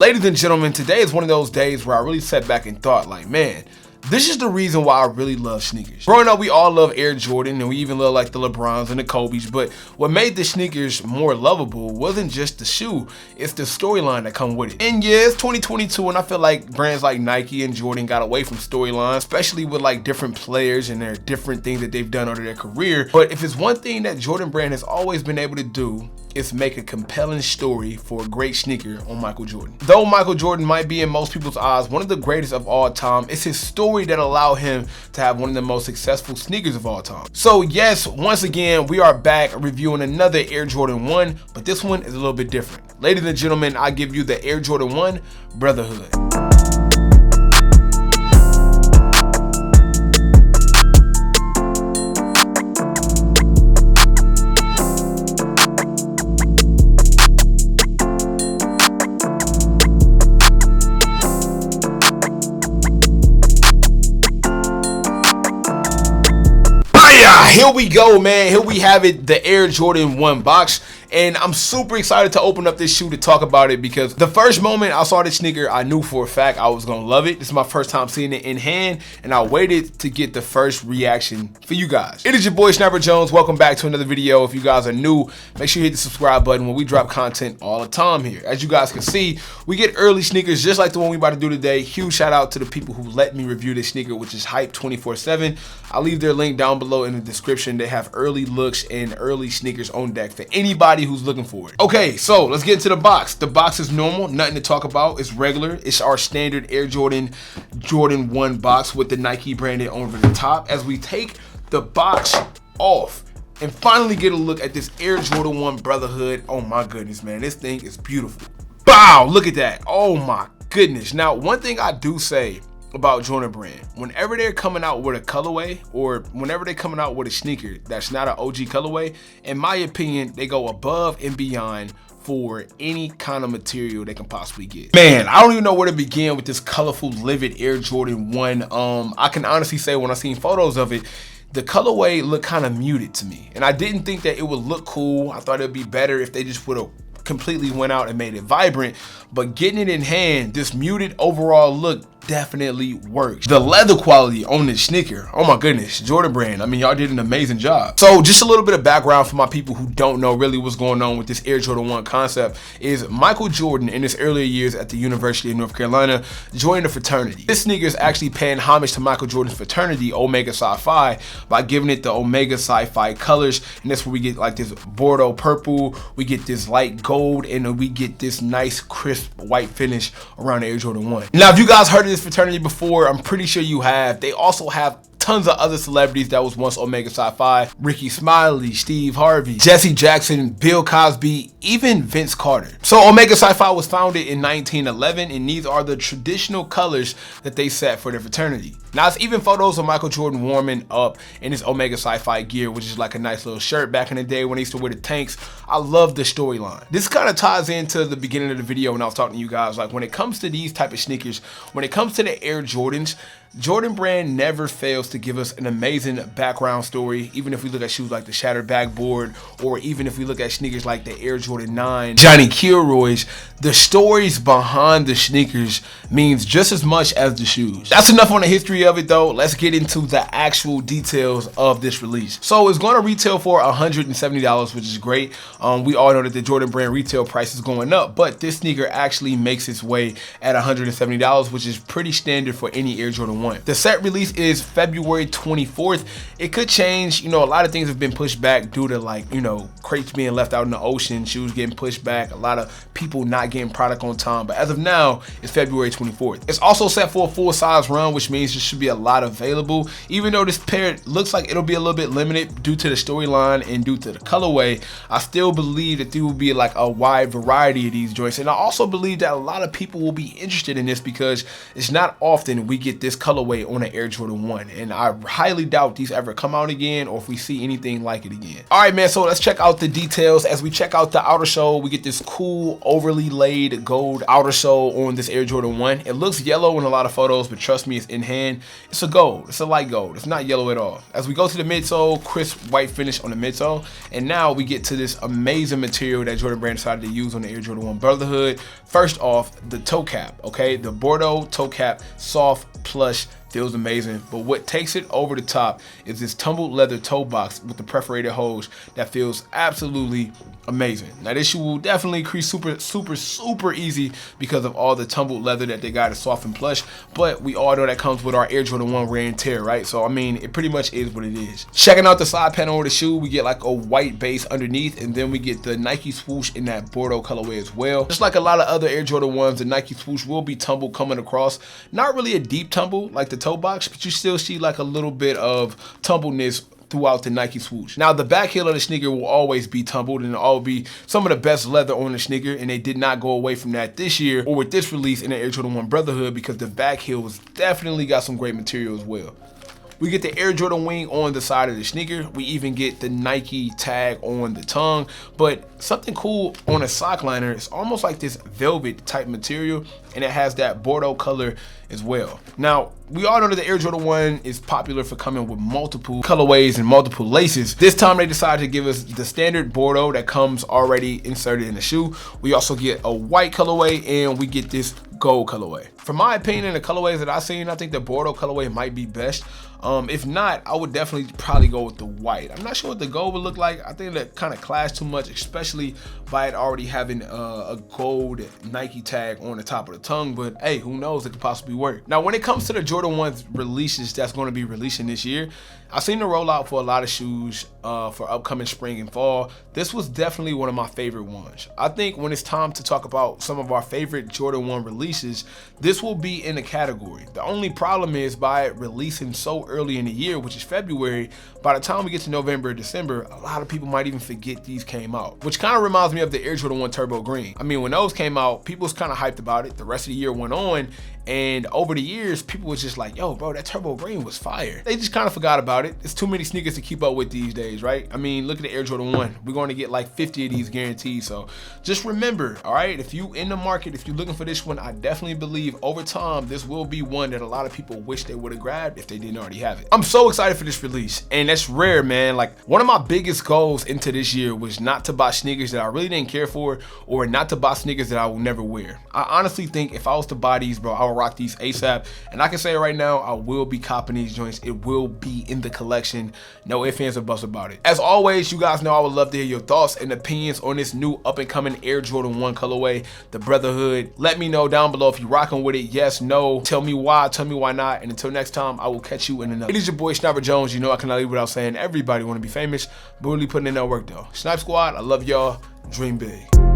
Ladies and gentlemen, today is one of those days where I really sat back and thought, like, man, this is the reason why I really love sneakers. Growing up, we all love Air Jordan, and we even love like the LeBrons and the Kobe's, but what made the sneakers more lovable wasn't just the shoe, it's the storyline that come with it. And yeah, it's 2022, and I feel like brands like Nike and Jordan got away from storylines, especially with like different players and their different things that they've done over their career. But if it's one thing that Jordan brand has always been able to do, it's make a compelling story for a great sneaker on Michael Jordan. Though Michael Jordan might be in most people's eyes one of the greatest of all time, it's his story that allowed him to have one of the most successful sneakers of all time. So yes, once again, we are back reviewing another Air Jordan 1, but this one is a little bit different. Ladies and gentlemen, I give you the Air Jordan 1 Brotherhood. Here we go, man. Here we have it, the Air Jordan 1 box. And I'm super excited to open up this shoe to talk about it because the first moment I saw this sneaker, I knew for a fact I was gonna love it. This is my first time seeing it in hand, and I waited to get the first reaction for you guys. It is your boy Sniper Jones. Welcome back to another video. If you guys are new, make sure you hit the subscribe button when we drop content all the time here. As you guys can see, we get early sneakers just like the one we about to do today. Huge shout out to the people who let me review this sneaker, which is Hype 24/7. I'll leave their link down below in the description. They have early looks and early sneakers on deck for anybody who's looking for it. Okay, so let's get into the box. The box is normal, nothing to talk about. It's regular. It's our standard Air Jordan 1 box with the Nike branded over the top. As we take the box off and finally get a look at this Air Jordan 1 Brotherhood. Oh my goodness, man, this thing is beautiful. Wow, look at that. Oh my goodness. Now, one thing I do say about Jordan brand, whenever they're coming out with a colorway or whenever they're coming out with a sneaker that's not an OG colorway, in my opinion, they go above and beyond for any kind of material they can possibly get. Man, I don't even know where to begin with this colorful, livid Air Jordan 1. I can honestly say when I seen photos of it, the colorway looked kind of muted to me, and I didn't think that it would look cool. I thought it'd be better if they just would have completely went out and made it vibrant, but getting it in hand, this muted overall look definitely works. The leather quality on this sneaker, oh my goodness, Jordan brand, I mean, y'all did an amazing job. So just a little bit of background for my people who don't know really what's going on with this Air Jordan 1 concept is Michael Jordan in his earlier years at the University of North Carolina joined a fraternity. This sneaker is actually paying homage to Michael Jordan's fraternity, Omega Psi Phi, by giving it the Omega Psi Phi colors, and that's where we get like this Bordeaux purple, we get this light gold, and then we get this nice crisp white finish around the Air Jordan 1. Now, if you guys heard of this fraternity before, I'm pretty sure you have. They also have tons of other celebrities that was once Omega Psi Phi. Ricky Smiley, Steve Harvey, Jesse Jackson, Bill Cosby, even Vince Carter. So Omega Psi Phi was founded in 1911, and these are the traditional colors that they set for their fraternity. Now, it's even photos of Michael Jordan warming up in his Omega Psi Phi gear, which is like a nice little shirt back in the day when he used to wear the tanks. I love the storyline. This kind of ties into the beginning of the video when I was talking to you guys. Like, when it comes to these type of sneakers, when it comes to the Air Jordans, Jordan brand never fails to give us an amazing background story. Even if we look at shoes like the Shattered Backboard, or even if we look at sneakers like the Air Jordan 9, Johnny Kilroy's, the stories behind the sneakers means just as much as the shoes. That's enough on the history of it though. Let's get into the actual details of this release. So it's going to retail for $170, which is great. We all know that the Jordan brand retail price is going up, but this sneaker actually makes its way at $170, which is pretty standard for any Air Jordan 1. The set release is February 24th. It could change, you know, a lot of things have been pushed back due to, like, you know, crates being left out in the ocean, shoes getting pushed back, a lot of people not getting product on time, but as of now, it's February 24th. It's also set for a full size run, which means there should be a lot available. Even though this pair looks like it'll be a little bit limited due to the storyline and due to the colorway, I still believe that there will be like a wide variety of these joints, and I also believe that a lot of people will be interested in this because it's not often we get this colorway on an Air Jordan 1, and I highly doubt these ever come out again or if we see anything like it again. All right, man, so let's check out the details. As we check out the outer sole, we get this cool overly laid gold outer sole on this Air Jordan 1. It looks yellow in a lot of photos, but trust me, it's in hand. and it's a gold. It's a light gold. It's not yellow at all. As we go to the midsole, crisp white finish on the midsole, and now we get to this amazing material that Jordan Brand decided to use on the Air Jordan 1 Brotherhood. First off, the toe cap, okay? The Bordeaux toe cap, soft, plush, feels amazing, but what takes it over the top is this tumbled leather toe box with the perforated holes that feels absolutely amazing. Now this shoe will definitely crease super easy because of all the tumbled leather that they got, is soft and plush, but we all know that comes with our Air Jordan 1 wear and tear, right? So I mean, it pretty much is what it is. Checking out the side panel of the shoe, we get like a white base underneath, and then we get the Nike swoosh in that Bordeaux colorway as well. Just like a lot of other Air Jordan 1s, the Nike swoosh will be tumbled coming across. Not really a deep tumble like the toe box, but you still see like a little bit of tumbleness throughout the Nike swoosh. Now the back heel of the sneaker will always be tumbled, and it'll all be some of the best leather on the sneaker, and they did not go away from that this year or with this release in the Air Jordan 1 Brotherhood, because the back heel has definitely got some great material as well. We get the Air Jordan wing on the side of the sneaker. We even get the Nike tag on the tongue. But something cool on a sock liner, it's almost like this velvet type material, and it has that Bordeaux color as well. Now, we all know that the Air Jordan 1 is popular for coming with multiple colorways and multiple laces. This time they decided to give us the standard Bordeaux that comes already inserted in the shoe. We also get a white colorway, and we get this gold colorway. From my opinion, the colorways that I've seen, I think the Bordeaux colorway might be best. If not, I would definitely probably go with the white. I'm not sure what the gold would look like. I think that kind of clash too much, especially by it already having a gold Nike tag on the top of the tongue. But hey, who knows? It could possibly work. Now, when it comes to the Jordan 1's releases that's going to be releasing this year, I've seen the rollout for a lot of shoes for upcoming spring and fall. This was definitely one of my favorite ones. I think when it's time to talk about some of our favorite Jordan 1 releases, this will be in the category. The only problem is by it releasing so early in the year, which is February, by the time we get to November or December, a lot of people might even forget these came out, which kind of reminds me of the Air Jordan 1 Turbo Green. I mean, when those came out, people was kind of hyped about it. The rest of the year went on, and over the years, people was just like, yo, bro, that Turbo Green was fire. They just kind of forgot about it. It's too many sneakers to keep up with these days, right? I mean, look at the Air Jordan 1. We're going to get like 50 of these guaranteed. So just remember, all right, if you in the market, if you're looking for this one, I definitely believe over time, this will be one that a lot of people wish they would have grabbed if they didn't already have it. I'm so excited for this release, and that's rare, man. Like, one of my biggest goals into this year was not to buy sneakers that I really didn't care for, or not to buy sneakers that I will never wear. I honestly think if I was to buy these, bro, I would rock these ASAP. And I can say right now, I will be copping these joints. It will be in the collection. No ifs, ands, or buts about it. As always, you guys know I would love to hear your thoughts and opinions on this new up and coming Air Jordan 1 colorway, the Brotherhood. Let me know down below if you're rocking with it. Yes, no. Tell me why. Tell me why not. And until next time, I will catch you in another. It is your boy Sniper Jones. You know I cannot leave without saying everybody want to be famous, but really putting in that work though. Snipe Squad, I love y'all. Dream big.